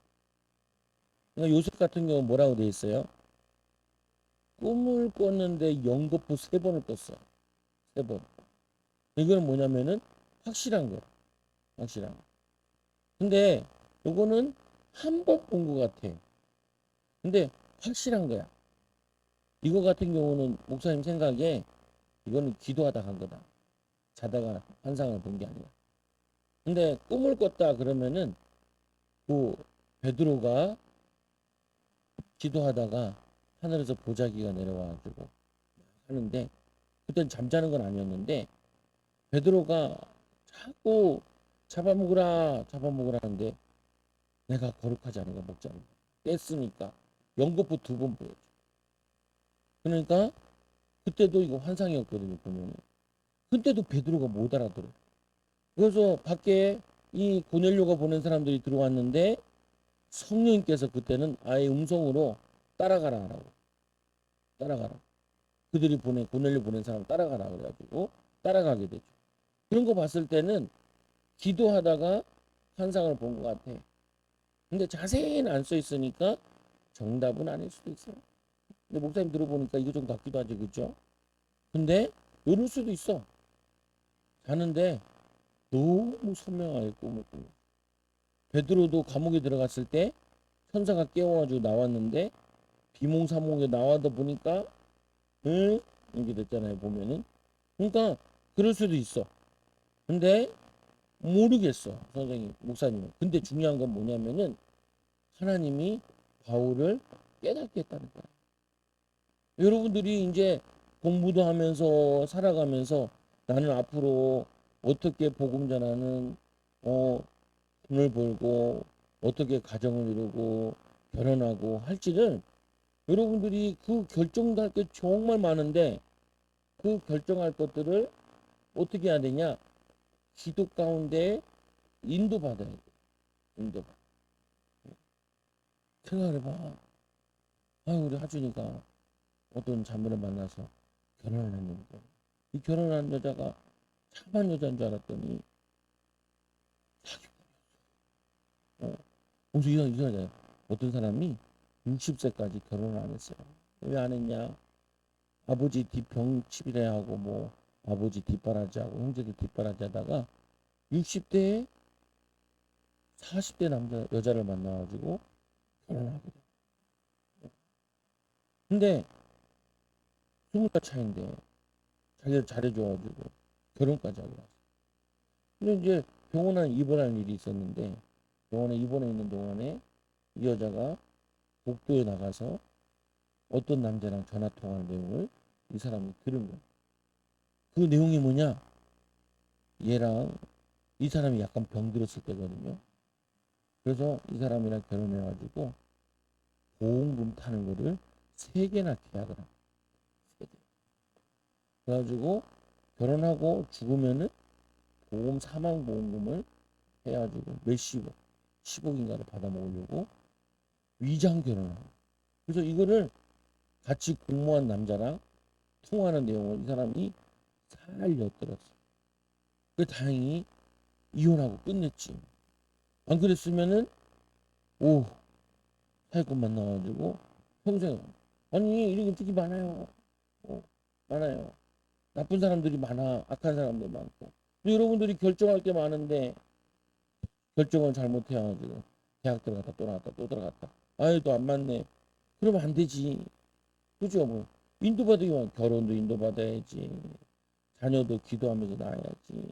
그러니까 요셉 같은 경우 뭐라고 돼 있어요? 꿈을 꿨는데 연거푸 3번을 꿨어. 3번. 이거는 뭐냐면은 확실한 거야. 확실한 거. 근데 요거는 한 번 본 것 같아. 근데 확실한 거야. 이거 같은 경우는 목사님 생각에 이거는 기도하다 간 거다. 자다가 환상을 본 게 아니야. 근데 꿈을 꿨다 그러면은 그 베드로가 기도하다가 하늘에서 보자기가 내려와가지고 하는데 그땐 잠자는 건 아니었는데 베드로가 자꾸 잡아먹으라 하는데 내가 거룩하지 않은 거 먹지 않는 거 깼으니까 연거푸 2번 보여줘. 그러니까 그때도 이거 환상이었거든요 보면은. 그때도 베드로가 못 알아들어. 그래서 밖에 이 고넬료가 보낸 사람들이 들어왔는데 성령님께서 그때는 아예 음성으로 따라가라 하라고. 따라가라. 그들이 고넬료 보낸 사람 따라가라 그래가지고 따라가게 되죠. 그런 거 봤을 때는 기도하다가 환상을 본 것 같아. 근데 자세히는 안 써 있으니까 정답은 아닐 수도 있어요. 근데 목사님 들어보니까 이거 좀 같기도 하죠, 그죠? 근데 이럴 수도 있어. 자는데 너무 선명하게 꿈을 꾸고. 베드로도 감옥에 들어갔을 때 천사가 깨워가지고 나왔는데 비몽사몽에 나와다 보니까 응? 이렇게 됐잖아요, 보면은. 그러니까 그럴 수도 있어. 근데 모르겠어, 선생님, 목사님은. 근데 중요한 건 뭐냐면은 하나님이 바울을 깨닫게 했다는 거야. 여러분들이 이제 공부도 하면서 살아가면서 나는 앞으로 어떻게 복음 전하는 돈을 벌고 어떻게 가정을 이루고 결혼하고 할지를 여러분들이 그 결정도 할 게 정말 많은데 그 결정할 것들을 어떻게 해야 되냐? 기도 가운데 인도받아야 돼. 인도받아. 생각해봐. 우리 하준이가 어떤 자매를 만나서 결혼을 했는데 이 결혼한 여자가 참한 여자인 줄 알았더니 어, 무슨 이상하잖아요. 어떤 사람이 60세까지 결혼을 안 했어요. 왜 안 했냐? 아버지 뒷병치비래 하고 뭐 아버지 뒷바라지하고 형제들 뒷바라지 하다가 60대에 40대 남자 여자를 만나가지고 결혼하게 돼. 근데 20살 차인데 자기를 잘해줘가지고 결혼까지 하고 왔어. 근데 이제 병원에 입원할 일이 있었는데 병원에 입원해 있는 동안에 이 여자가 복도에 나가서 어떤 남자랑 전화 통화하는 내용을 이 사람이 들은 거야. 그 내용이 뭐냐? 얘랑 이 사람이 약간 병들었을 때거든요. 그래서 이 사람이랑 결혼해가지고 보험금 타는 거를 3개나 계약을 한 거야. 3개. 그래가지고 결혼하고 죽으면은 보험 사망 보험금을 해가지고 몇십억, 10억인가를 받아 먹으려고 위장 결혼을 한 거야. 그래서 이거를 같이 공모한 남자랑 통화하는 내용을 이 사람이 잘 엿들었어. 그 다행히 이혼하고 끝냈지. 안 그랬으면은 오 사기꾼 만나가지고 평생 아니 이렇게 특히 많아요. 많아요. 나쁜 사람들이 많아. 악한 사람들 많고. 근데 여러분들이 결정할 게 많은데 결정을 잘못해가지고 대학 들어갔다 또 나왔다 또 들어갔다. 아유 또 안 맞네. 그러면 안 되지. 그죠 뭐. 인도받으면 결혼도 인도받아야지. 자녀도 기도하면서 낳아야지.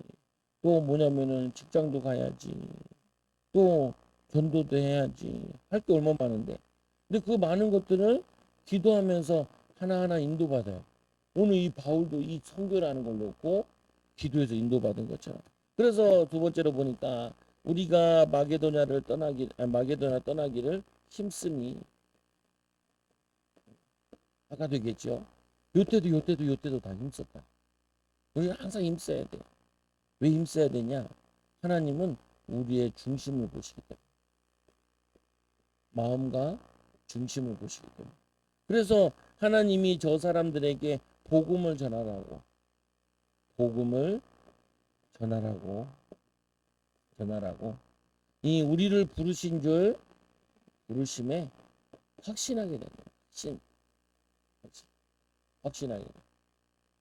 또 뭐냐면은 직장도 가야지. 또 전도도 해야지. 할 게 얼마나 많은데. 근데 그 많은 것들을 기도하면서 하나하나 인도받아요. 오늘 이 바울도 이 선교라는 걸 놓고 기도해서 인도받은 것처럼. 그래서 두 번째로 보니까 우리가 마게도냐 떠나기를 힘쓰니 아까 되겠죠. 요때도 다 힘썼다. 우리 항상 힘써야 돼. 왜 힘써야 되냐? 하나님은 우리의 중심을 보시기 때문에. 마음과 중심을 보시기 때문에. 그래서 하나님이 저 사람들에게 복음을 전하라고, 복음을 전하라고, 전하라고, 이 우리를 부르신 줄 부르심에 확신하게 되는 거예요. 확신하게.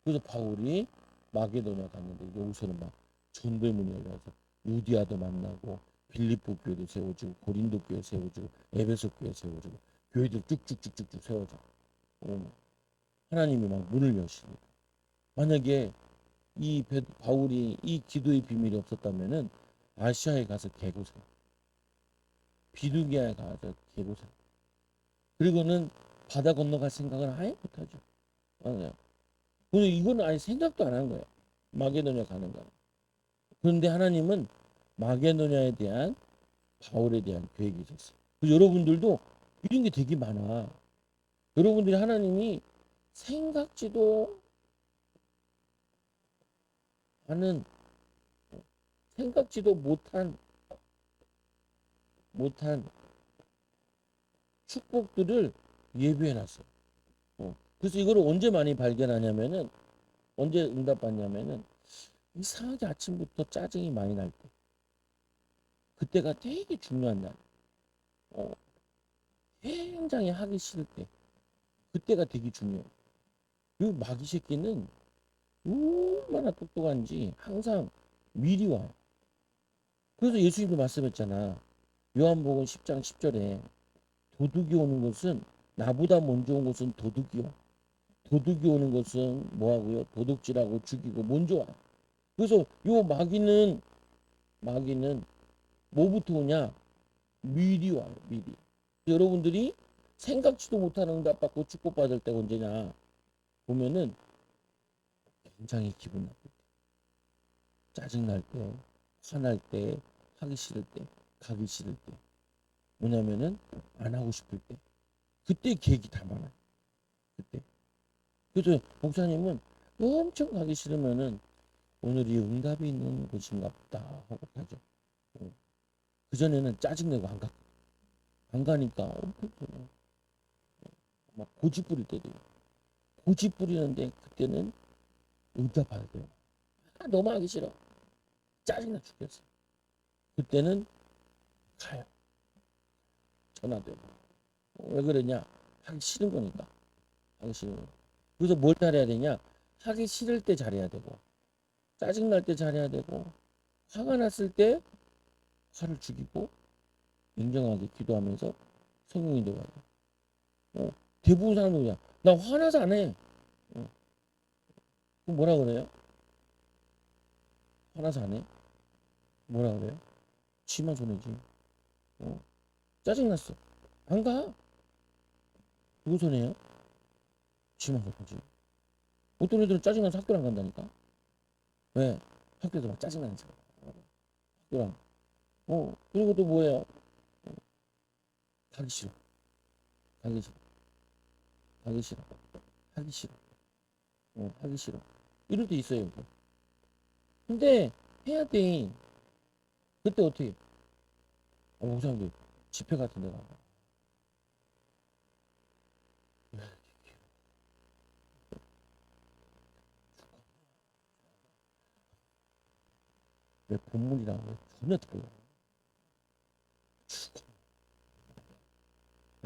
그래서 바울이 마게도냐 갔는데 여기서는 막 전도문이 열려서 유디아도 만나고 빌립보 교회도 세워지고 고린도 교회 세워지고 에베소 교회 세워지고 교회들 쭉쭉쭉쭉쭉 세워져. 하나님이 막 문을 여시니 만약에 바울이 이 기도의 비밀이 없었다면은 아시아에 가서 개고생, 비두기아에 가서 개고생, 그리고는 바다 건너갈 생각을 아예 못하죠. 맞아요. 근데 이거는 아예 생각도 안 한 거예요. 마게도냐 가는 거. 그런데 하나님은 마게도냐에 대한 바울에 대한 계획이 있었어요. 여러분들도 이런 게 되게 많아. 여러분들이 하나님이 생각지도 않은 생각지도 못한 축복들을 예비해 놨어요. 그래서 이걸 언제 많이 발견하냐면은 언제 응답받냐면은 이상하게 아침부터 짜증이 많이 날 때. 그때가 되게 중요한 날. 어, 굉장히 하기 싫을 때. 그때가 되게 중요해요. 이 마귀 새끼는 얼마나 똑똑한지 항상 미리 와요. 그래서 예수님도 말씀했잖아. 요한복음 10장 10절에 도둑이 오는 것은 나보다 먼저 온 것은 도둑이요. 도둑이 오는 것은 뭐하고요? 도둑질하고 죽이고 먼저 와. 그래서 요 마귀는 뭐부터 오냐? 미리 와요. 미리. 여러분들이 생각지도 못하는 응답받고 축복받을 때가 언제냐? 보면은 굉장히 기분 나쁠 때, 짜증날 때, 화날 때, 하기 싫을 때, 가기 싫을 때. 뭐냐면은 안 하고 싶을 때. 그때 계획이 다 많아요. 그때. 그래서 목사님은 엄청 가기 싫으면은 오늘이 응답이 있는 곳인가 보다 하고 가죠. 그전에는 짜증내고 안 가니까 엄청 막 고집 부릴 때도 고집 부리는데 그때는 응답받아야 돼요. 너무 하기 싫어. 짜증나 죽겠어. 그때는 가요. 전화되고. 왜 그러냐? 하기 싫은 거니까. 하기 싫은 거. 그래서 뭘 잘해야 되냐? 하기 싫을 때 잘해야 되고, 짜증날 때 잘해야 되고, 화가 났을 때 화를 죽이고, 냉정하게 기도하면서 성령이 되어야 돼. 대부분 사람들이야. 나 화나서 안 해. 그럼 뭐라 그래요? 화나서 안 해? 뭐라 그래요? 지만 손해지. 어, 짜증났어. 안 가. 누구 손해요? 지만 손해지. 어떤 애들은 짜증나서 학교를 안 간다니까. 왜? 학교에서 막 짜증나는 척. 학교랑. 그리고 또 뭐예요? 가기 싫어. 가기 싫어. 가기 싫어. 하기 싫어. 하기 싫어. 이럴 때 있어요. 근데 해야 돼. 그때 어떻게? 목사님들 집회 같은 데 가고. 왜 본문이랑 전혀 달라.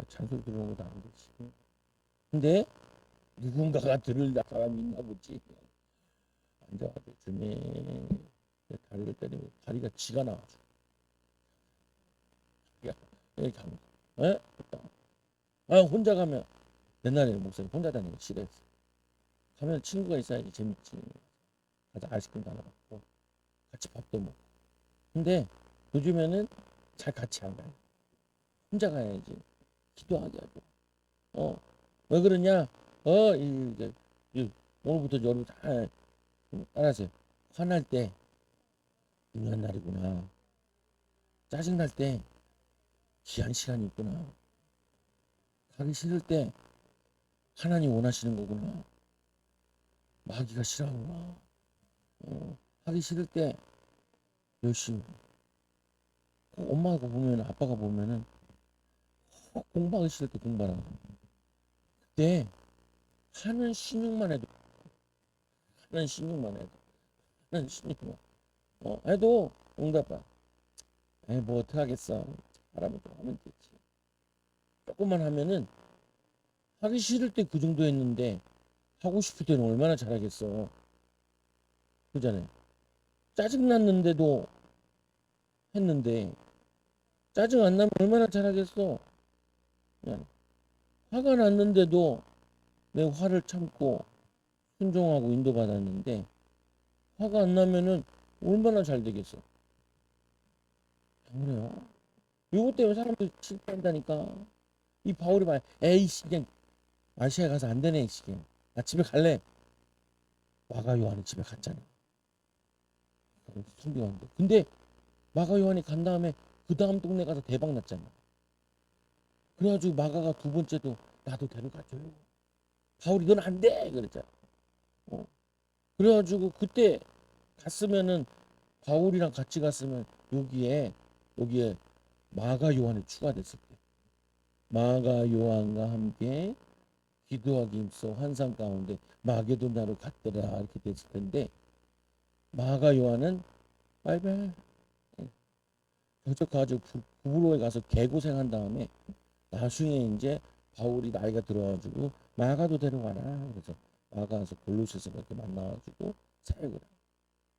잔소리 들어오는 것도 안 되지. 근데 누군가가 들을 사람이 있나 보지. 앉아가지고 주님 내 다리를 때리고 다리가 지가 나와서 야 이렇게 하는 거. 에? 혼자 가면 옛날에는 목사님 혼자 다니는 거 싫어했어. 가면 친구가 있어야지 재밌지. 가자 아이스크림도 하나 먹고 같이 밥도 먹고. 근데 요즘에는 잘 같이 안 가요. 혼자 가야지. 기도하게 하고. 왜 그러냐? 이게 오늘부터 여러분 다 따라하세요. 화날 때 중요한 날이구나. 짜증날 때 귀한 시간이 있구나. 가기 싫을 때 하나님 원하시는 거구나. 마귀가 싫어하구나. 하기 싫을 때 열심히. 엄마가 보면 아빠가 보면은 공부하기 싫을 때 공부하라. 그때 하는 신용만 해도 하는 신용만 해도 하는 신용만 해도 응답봐. 에이 뭐 어떡하겠어. 하라면 또 하면 되지. 조금만 하면은 하기 싫을 때 그 정도 했는데 하고 싶을 때는 얼마나 잘하겠어. 그잖아요. 짜증 났는데도 했는데 짜증 안 나면 얼마나 잘하겠어. 그냥 화가 났는데도 내 화를 참고 순종하고 인도받았는데 화가 안 나면은 얼마나 잘 되겠어. 그래요. 이것 때문에 사람들이 실패한다니까. 이 바울이 말, 에이씨 그냥 아시아에 가서 안 되네. 이씨 그냥 나 집에 갈래. 마가 요한이 집에 갔잖아. 성경한테. 근데 마가 요한이 간 다음에 그 다음 동네 가서 대박 났잖아. 그래가지고 마가가 두 번째도 나도 데려가줘요. 바울이 넌 안 돼. 그랬잖아. 어. 그래가지고 그때 갔으면은 바울이랑 같이 갔으면 여기에 마가 요한이 추가됐을 때 마가 요한과 함께 기도하기 힘써 환상 가운데 마게도나로 갔더라 이렇게 됐을 텐데 마가 요한은 빨빨 저쪽 가지고 구부로에 가서 개고생한 다음에 나중에 이제 바울이 나이가 들어가지고 마가도 데려가라 그래서 마가에서 골로새서 그렇게 만나가지고 사역을 해.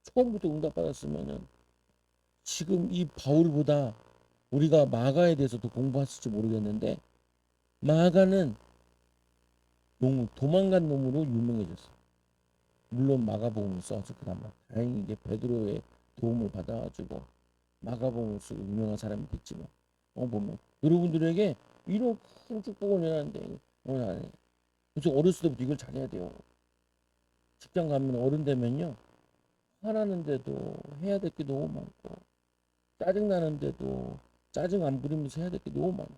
처음부터 응답받았으면은 지금 이 바울보다 우리가 마가에 대해서 도 공부했을지 모르겠는데 마가는 도망간 놈으로 유명해졌어. 물론 마가복음을 써서 그나마 다행히 이제 베드로의 도움을 받아가지고 마가복음을 쓰고 유명한 사람이 됐지만 보면 여러분들에게 이런 큰 축복을 내놨는데 그래서 어렸을 때부터 이걸 잘해야 돼요. 직장 가면 어른 되면요 화나는데도 해야 될 게 너무 많고 짜증 나는데도 짜증 안 부리면서 해야 될 게 너무 많아.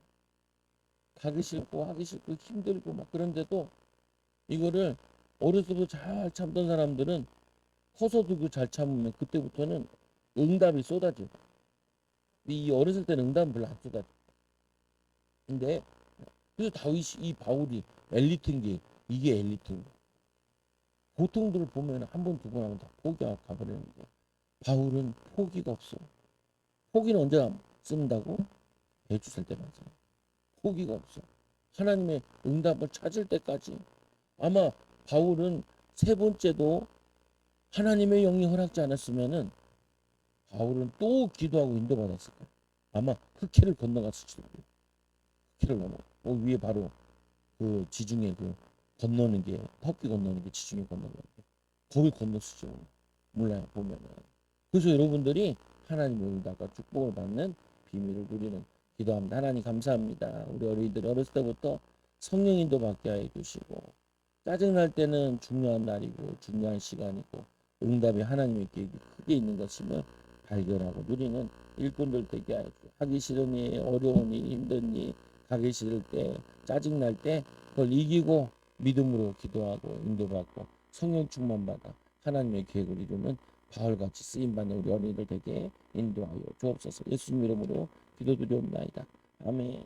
가기 싫고 하기 싫고 힘들고 막 그런데도 이거를 어렸을 때부터 잘 참던 사람들은 커서도 그 잘 참으면 그때부터는 응답이 쏟아져. 이 어렸을 때는 응답은 별로 안 쏟아져. 근데 그래서 다윗이 이 바울이 엘리트인 게 이게 엘리트인 거야. 보통들을 보면 한 번 두 번 하면 다 포기하고 가버리는데 바울은 포기가 없어. 포기는 언제 쓴다고? 배주 살 때만 써. 포기가 없어. 하나님의 응답을 찾을 때까지. 아마 바울은 세 번째도 하나님의 영이 허락지 않았으면은 바울은 또 기도하고 인도받았을 거야. 아마 흑해를 건너갔을지도 몰라. 흑해를 넘어. 위에 바로 그 지중해 그 건너는 게 터키 건너는 게 지중해 건너는 게 거기 건넜을지 몰라요 보면은. 그래서 여러분들이 하나님의 응답과 축복을 받는 비밀을 누리는 기도합니다. 하나님 감사합니다. 우리 어린이들 어렸을 때부터 성령인도 받게 해 주시고 짜증날 때는 중요한 날이고 중요한 시간이고 응답이 하나님의 계획이 크게 있는 것임을 발견하고 누리는 일꾼들 되게 하기 싫은 일, 어려운 일, 힘든 일, 가기 싫을 때, 짜증날 때 그걸 이기고 믿음으로 기도하고 인도받고 성령 충만받아 하나님의 계획을 이루는 바울같이 쓰임받는 우리 어린이들 되게 인도하여 주옵소서. 예수님 이름으로 기도드리옵나이다. 아멘.